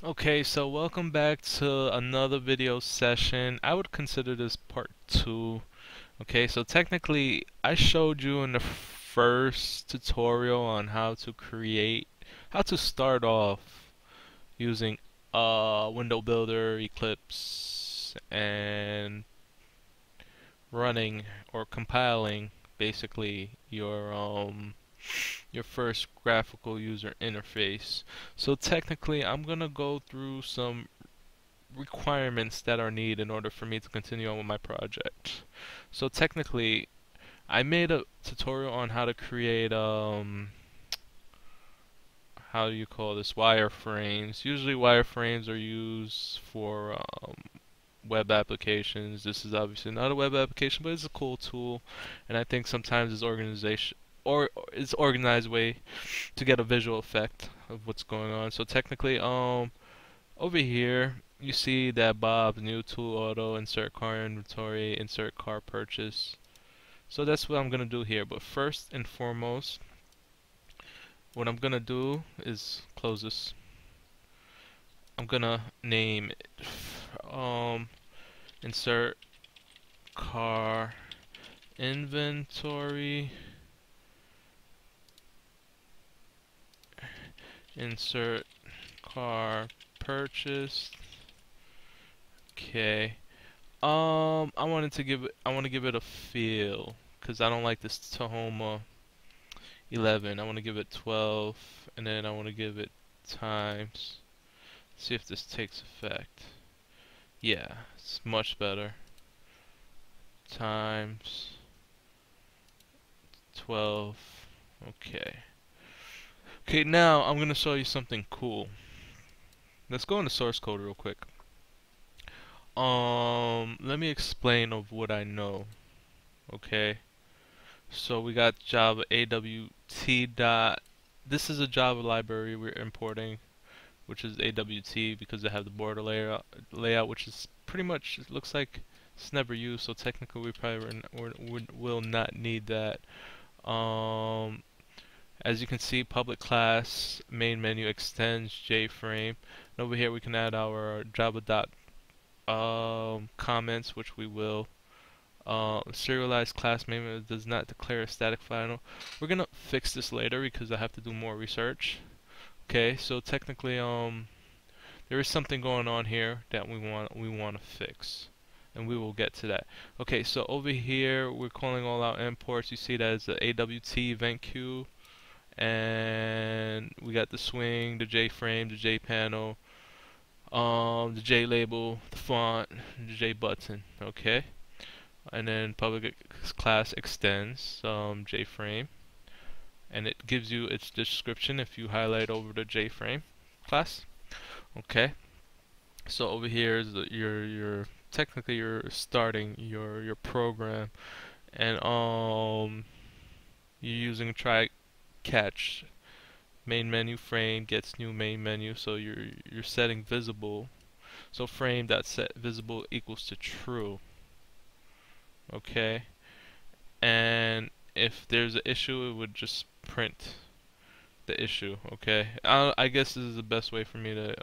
Okay, so welcome back to another video session. I would consider this part 2. Okay, so technically I showed you in the first tutorial on how to start off using Window Builder, Eclipse, and running or compiling basically your first graphical user interface. So technically I'm gonna go through some requirements that are needed in order for me to continue on with my project. So technically, I made a tutorial on how to create how do you call this, wireframes. Usually wireframes are used for web applications. This is obviously not a web application, but it's a cool tool, and I think sometimes it's organized way to get a visual effect of what's going on. So technically, over here, you see that Bob's new tool auto, insert car inventory, insert car purchase. So that's what I'm gonna do here. But first and foremost, what I'm gonna do is close this. I'm gonna name it insert car inventory, insert car purchase. Okay. I want to give it a feel because I don't like this Tahoma 11. I want to give it 12, and then I want to give it times. See if this takes effect. Yeah, it's much better. Times 12. Okay. Okay, now I'm gonna show you something cool. Let's go into source code real quick. Let me explain of what I know. Okay. So we got Java AWT dot. This is a Java library we're importing, which is AWT because they have the border layout, which is pretty much, it looks like it's never used. So technically, we probably will not need that. Um, as you can see, public class main menu extends JFrame. And over here, we can add our Java dot comments, which we will. Serialized class name does not declare a static final. We're gonna fix this later because I have to do more research. Okay, so technically, there is something going on here that we want to fix, and we will get to that. Okay, so over here we're calling all our imports. You see that as the AWT event queue, and we got the swing, the JFrame, the JPanel, the JLabel, the font, the JButton. Okay. And then public class extends JFrame, and it gives you its description if you highlight over the JFrame class. Okay, so over here is your technically you're starting your program, and you're using try catch main menu frame gets new main menu, so you're setting visible. So frame dot set visible equals to true. Okay, and if there's an issue, it would just print the issue. Okay, I guess this is the best way for me to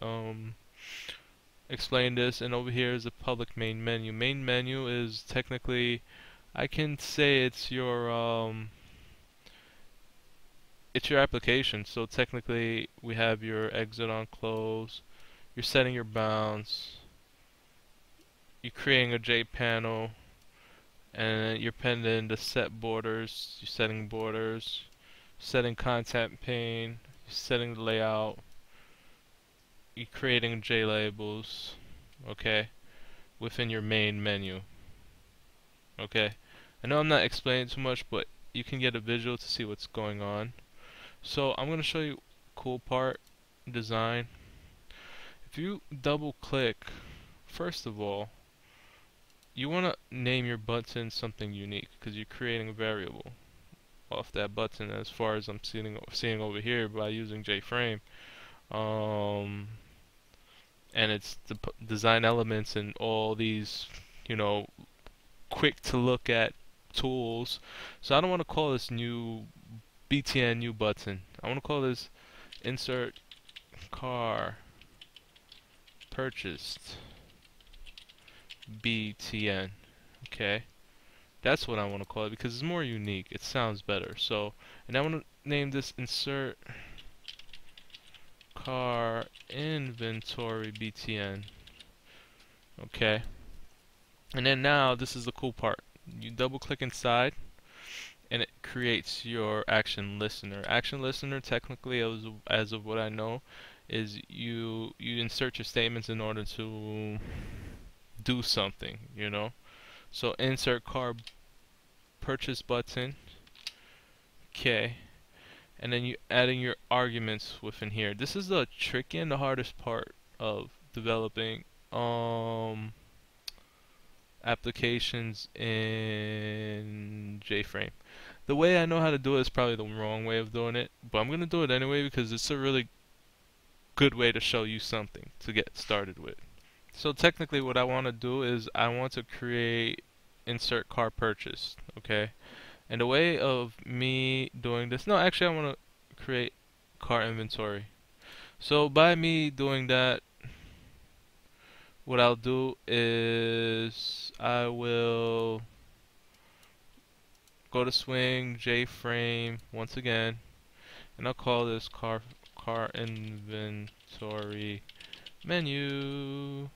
explain this. And over here is the public main menu. Main menu is technically, I can say it's your application. So technically, we have your exit on close. You're setting your bounds. You're creating a JPanel, and you're pending the set borders. You're setting borders, setting content pane, setting the layout, you're creating JLabels, okay, within your main menu. Okay, I know I'm not explaining too much, but you can get a visual to see what's going on. So I'm going to show you cool part, design. If you double click, first of all, you want to name your button something unique because you're creating a variable off that button as far as I'm seeing over here by using JFrame. Um, and it's the design elements and all these, you know, quick to look at tools. So I don't want to call this new BTN new button. I want to call this insert car purchased BTN. Okay, that's what I want to call it because it's more unique. It sounds better. So, and I want to name this insert car inventory BTN. Okay, and then now this is the cool part. You double click inside and it creates your action listener. Action listener, technically, as of what I know, is you insert your statements in order to do something, you know. So insert car purchase button, okay, and then you adding your arguments within here. This is the tricky and the hardest part of developing applications in JFrame. The way I know how to do it is probably the wrong way of doing it, but I'm gonna do it anyway because it's a really good way to show you something to get started with. So technically what I want to do is I want to create insert car purchase, okay? And the way of me doing this, no, actually I want to create car inventory. So by me doing that, what I'll do is I will go to swing JFrame once again, and I'll call this car inventory menu.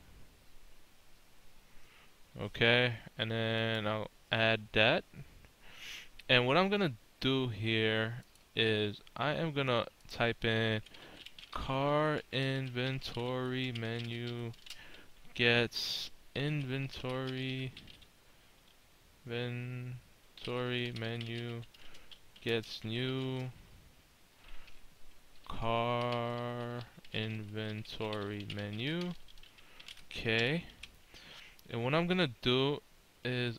Okay, and then I'll add that. And what I'm gonna do here is I am gonna type in car inventory menu gets inventory menu gets new car inventory menu. Okay, and what I'm gonna do is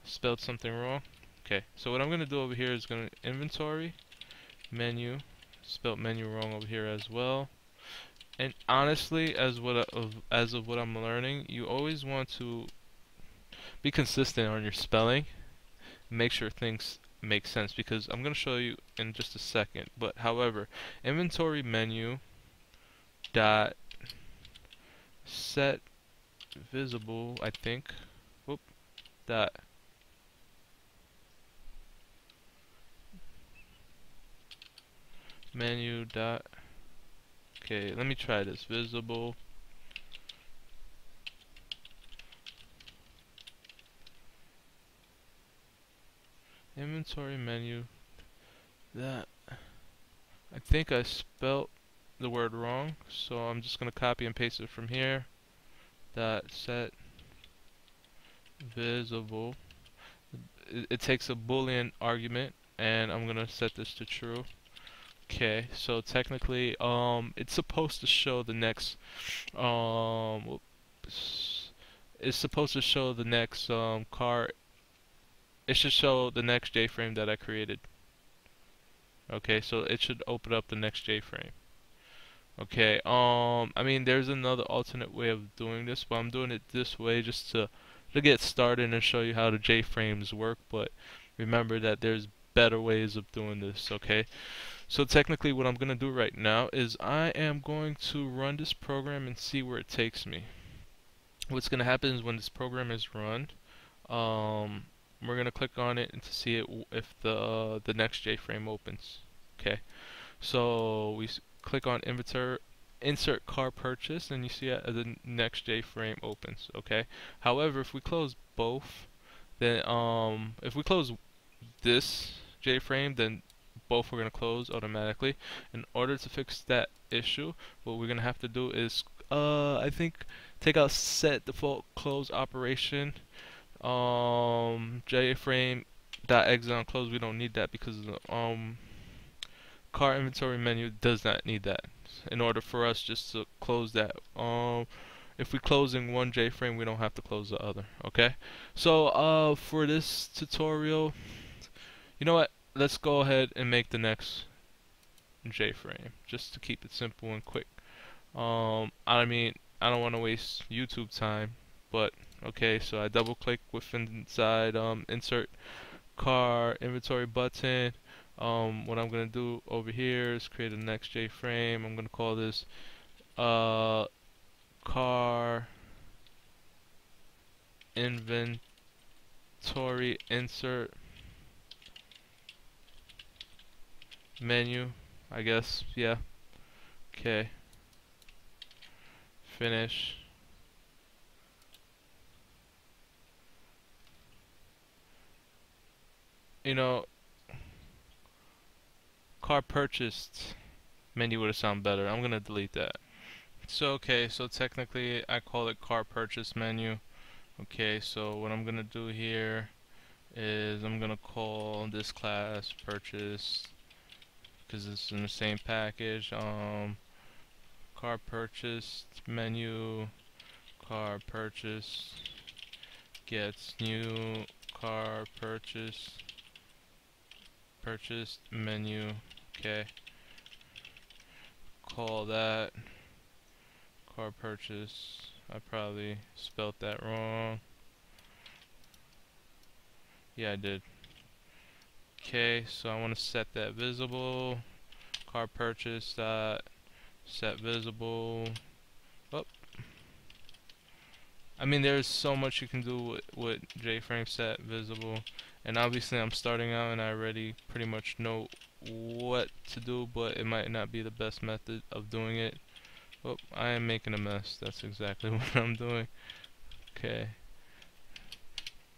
spelled something wrong. Okay, so what I'm gonna do over here is gonna inventory menu, spelled menu wrong over here as well. And honestly, as of what I'm learning, you always want to be consistent on your spelling. Make sure things make sense because I'm gonna show you in just a second. But however, inventory menu dot set visible, I think. Whoop, dot menu dot. Okay, let me try this. Visible. Inventory menu. That. I think I spelt the word wrong, so I'm just gonna copy and paste it from here. Dot set visible. It takes a boolean argument, and I'm gonna set this to true. Okay, so technically, it's supposed to show the next, whoops, it's supposed to show the next car. It should show the next JFrame that I created. Okay, so it should open up the next JFrame. Okay, I mean, there's another alternate way of doing this, but I'm doing it this way just to get started and show you how the JFrames work. But remember that there's better ways of doing this. Okay. So technically what I'm going to do right now is I am going to run this program and see where it takes me. What's going to happen is when this program is run, we're going to click on it and to see it if the next JFrame opens. Okay, so we click on insert car purchase and you see the next JFrame opens. Okay, however, if we close both, then if we close this JFrame, then both are going to close automatically. In order to fix that issue, what we're going to have to do is I think take out set default close operation, JFrame dot exit on close. We don't need that because the car inventory menu does not need that in order for us just to close that. If we closing one JFrame, we don't have to close the other. Okay, so for this tutorial, you know what, let's go ahead and make the next JFrame just to keep it simple and quick. I mean, I don't want to waste YouTube time, but okay, so I double click within inside insert car inventory button. What I'm gonna do over here is create a next J-frame. I'm gonna call this uh, car inventory insert menu, I guess. Yeah. Okay. Finish. You know, car purchased menu would have sounded better. I'm gonna delete that. So okay, so technically I call it car purchase menu. Okay, so what I'm gonna do here is I'm gonna call this class purchase because it's in the same package. Car purchase menu, car purchase gets new car purchased menu. Okay, call that car purchase. I probably spelled that wrong. Yeah, I did. Okay, so I want to set that visible. Car purchase dot set visible. Oh, I mean, there's so much you can do with JFrame set visible, and obviously I'm starting out and I already pretty much know what to do, but it might not be the best method of doing it. Oh, I am making a mess. That's exactly what I'm doing. Okay.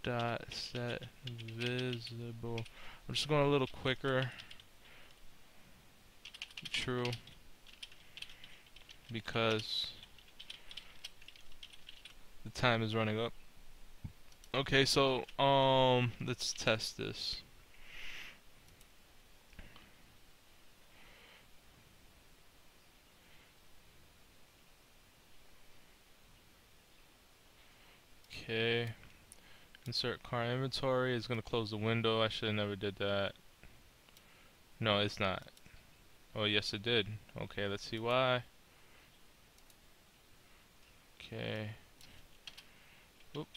Dot set visible. I'm just going a little quicker. True. Because the time is running up. Okay, so let's test this. Okay. Insert car inventory is gonna close the window. I should have never did that. No, it's not. Oh, yes, it did. Okay, let's see why. Okay. Oop.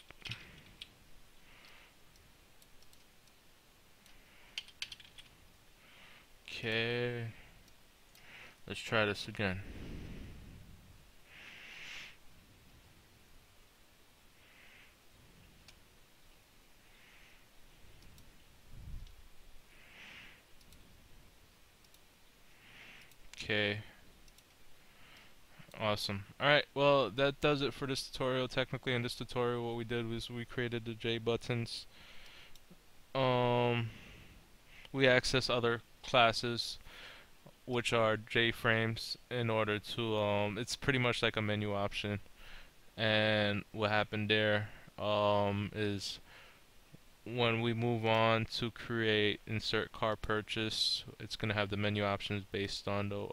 Okay. Let's try this again. Okay. Awesome. Alright, well, that does it for this tutorial. Technically, in this tutorial, what we did was we created the J buttons. We access other classes, which are J frames, in order to, it's pretty much like a menu option. And what happened there, is when we move on to create insert car purchase, it's going to have the menu options based on the,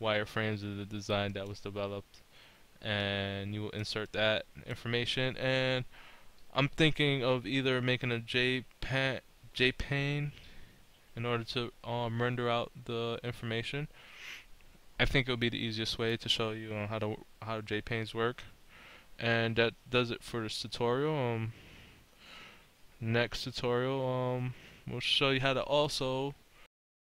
wireframes of the design that was developed, and you will insert that information. And I'm thinking of either making a JPane in order to render out the information. I think it would be the easiest way to show you how JPanes work. And that does it for this tutorial. Next tutorial, we'll show you how to also